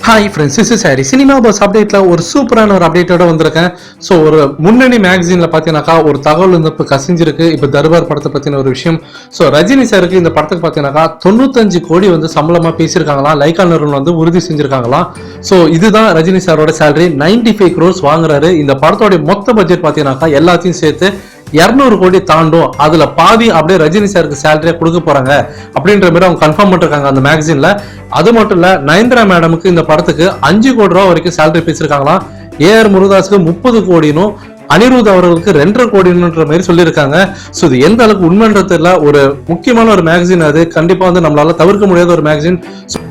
Hi friends, this is Harry. Cinema buzz அப்டேட்ல ஒரு சூப்பரான ஒரு அப்டேட்டோட வந்திருக்கேன். ஸோ ஒரு முன்னணி மேகசின்ல பார்த்தீங்கன்னாக்கா ஒரு தகவல் வந்து இப்போ கசிஞ்சிருக்கு. இப்போ தர்பார் படத்தை பற்றின ஒரு விஷயம். ஸோ ரஜினி சாருக்கு இந்த படத்துக்கு பார்த்தீங்கன்னாக்கா 95 கோடி வந்து சம்பளமா பேசியிருக்காங்களாம். லைக்கா நிறுவனம் வந்து உறுதி செஞ்சிருக்காங்களாம். ஸோ இதுதான் ரஜினி சாரோட சேலரி. 95 crores வாங்குறாரு. இந்த படத்தோட மொத்த பட்ஜெட் பார்த்தீங்கன்னாக்கா எல்லாத்தையும் சேர்த்து 200 கோடி தாண்டும். அதுல பாதி அப்படியே ரஜினி சாருக்கு சேலரியா கொடுக்க போறாங்க அப்படின்ற மாதிரி அவங்க கன்ஃபார்ம் பண்ணிருக்காங்க அந்த மேகசின்ல. அது மட்டும் இல்ல, நயன்தாரா மேடமுக்கு இந்த படத்துக்கு 5 கோடி ரூபாய் வரைக்கும் சேலரி பேசிருக்காங்களாம். ஏஆர் முருகதாஸுக்கு 30 கோடினும், அனிருத் அவர்களுக்கு 2.5 கோடின்ற மாதிரி சொல்லியிருக்காங்க. ஸோ இது எந்த அளவுக்கு உண்மைன்றதுல ஒரு முக்கியமான ஒரு மேகசின். அது கண்டிப்பா வந்து நம்மளால தவிர்க்க முடியாத ஒரு மேகசின்.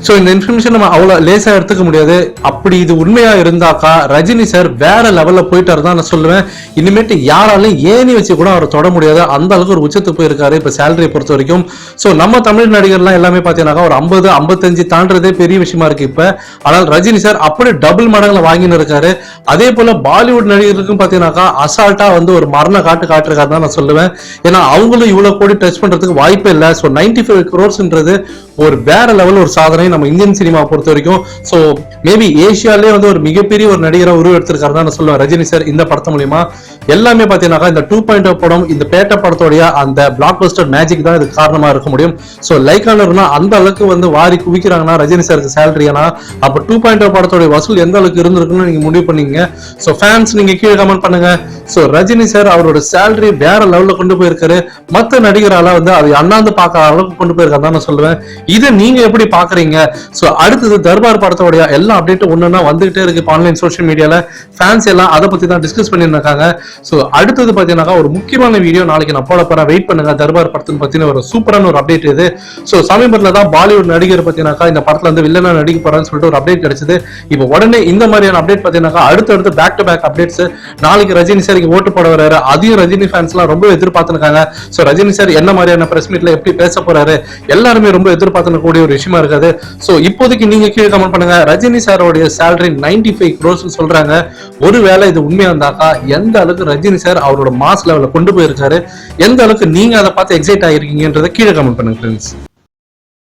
ஸோ இந்த இன்ஃபர்மேஷன் நம்ம அவ்வளவு லேசா எடுத்துக்க முடியாது. அப்படி இது உண்மையா இருந்தாக்கா ரஜினி சார் வேற லெவல்ல போயிட்டாரு தான் நான் சொல்லுவேன். இனிமேட்டு யாராலையும் ஏணி வச்சு கூட அவரை தொட முடியாது. அந்த அளவுக்கு ஒரு உச்சத்துக்கு போயிருக்காரு இப்ப சேலரியை பொறுத்த வரைக்கும். ஸோ நம்ம தமிழ் நடிகர்லாம் எல்லாமே பாத்தீங்கன்னா ஒரு 50, 55 தாண்டதே பெரிய விஷயமா இருக்கு இப்ப. ஆனால் ரஜினி சார் அப்படி டபுள் மடங்குல வாங்கின்னு இருக்காரு. அதே போல பாலிவுட் நடிகருக்கும் பாத்தீங்கன்னாக்கா அசால்ட்டா வந்து ஒரு மரண காட்டுருக்காரு தான் நான் சொல்லுவேன். ஏன்னா அவங்களும் இவ்வளவு கோடி டச் பண்றதுக்கு வாய்ப்பே இல்லை. ஸோ 95 crores ஒரு வேற லெவல் ஒரு சாதனை நம்ம இந்தியன் சினிமா பொறுத்த வரைக்கும். ஸோ மேபி ஏசியாலே வந்து ஒரு மிகப்பெரிய ஒரு நடிகராக உருவெடுத்திருக்காரு தான் நான் சொல்லுவேன் ரஜினி சார் இந்த படத்து மூலியமா. எல்லாமே பாத்தீங்கன்னா இந்த 2.0 படம், இந்த பேட்ட படத்தோடைய அந்த பிளாக் பஸ்டர் மேஜிக் தான் இதுக்கு காரணமா இருக்க முடியும். ஸோ லைக்கானர்னா அந்த அளவுக்கு வந்து வாரி குவிக்கிறாங்கன்னா ரஜினி சாருக்கு சேலரியானா, அப்ப 2.0 படத்தோட வசூல் எந்த அளவுக்கு இருந்திருக்குன்னு நீங்க முடிவு பண்ணீங்க. ஸோ ஃபேன்ஸ் நீங்க கீழே கமெண்ட் பண்ணுங்க. ஸோ ரஜினி சார் அவரோட சேலரி வேற லெவல்ல கொண்டு போயிருக்காரு. மற்ற நடிகரால வந்து அதை அண்ணாந்து பார்க்காத அளவுக்கு கொண்டு போயிருக்காரு தான் நான் சொல்லுவேன். இதை நீங்க எப்படி பாக்குறீங்க? ஸோ அடுத்தது தர்பார் படத்தோடைய எல்லா அப்டேட்டும் ஒண்ணுன்னா வந்துகிட்டே இருக்கு ஆன்லைன் சோஷியல் மீடியால. ஃபேன்ஸ் எல்லாம் அதை பத்தி தான் டிஸ்கஸ் பண்ணிருக்காங்க. ஸோ அடுத்தது பாத்தீங்கன்னா ஒரு முக்கியமான வீடியோ நாளைக்கு நான் போட போறேன். வெயிட் பண்ணுங்க. தர்பார் படத்தின் பத்தின ஒரு சூப்பரான ஒரு அப்டேட் இது. ஸோ சமீபத்துல தான் பாலிவுட் நடிகர் பாத்தீங்கன்னாக்கா இந்த படத்துல வந்து வில்லனா நடிக்க போறான்னு சொல்லிட்டு ஒரு அப்டேட் கிடைச்சது. இப்போ உடனே இந்த மாதிரியான அப்டேட் பாத்தீங்கன்னா அடுத்தடுத்து பேக் டு பேக் அப்டேட்ஸ். நாளைக்கு ரஜினி சாருக்கு ஓட்டு போட வர்றாரு. அதையும் ரஜினி ஃபேன்ஸ் எல்லாம் ரொம்ப எதிர்பார்த்துருக்காங்க. ஸோ ரஜினி சார் என்ன மாதிரியான பிரஸ் மீட்ல எப்படி பேச போறாரு எல்லாருமே ரொம்ப எதிர்பார்த்து கூடிய ஒரு விஷயமா இருக்காது. சோ இப்போதைக்கு நீங்க கீழே கமெண்ட் பண்ணுங்க. ரஜினி சாரோட சேலரி 95 crores சொல்றாங்க. ஒருவேளை இது உண்மையா இருந்தாக்கா எந்த அளவுக்கு ரஜினி சார் அவரோட மாஸ் லெவல்ல கொண்டு போயிருக்காரு, எந்த அளவுக்கு நீங்க அதை பார்த்து எக்ஸைட் ஆகிருக்கீங்கன்றதை கீழே கமெண்ட் பண்ணுங்க ஃப்ரெண்ட்ஸ்.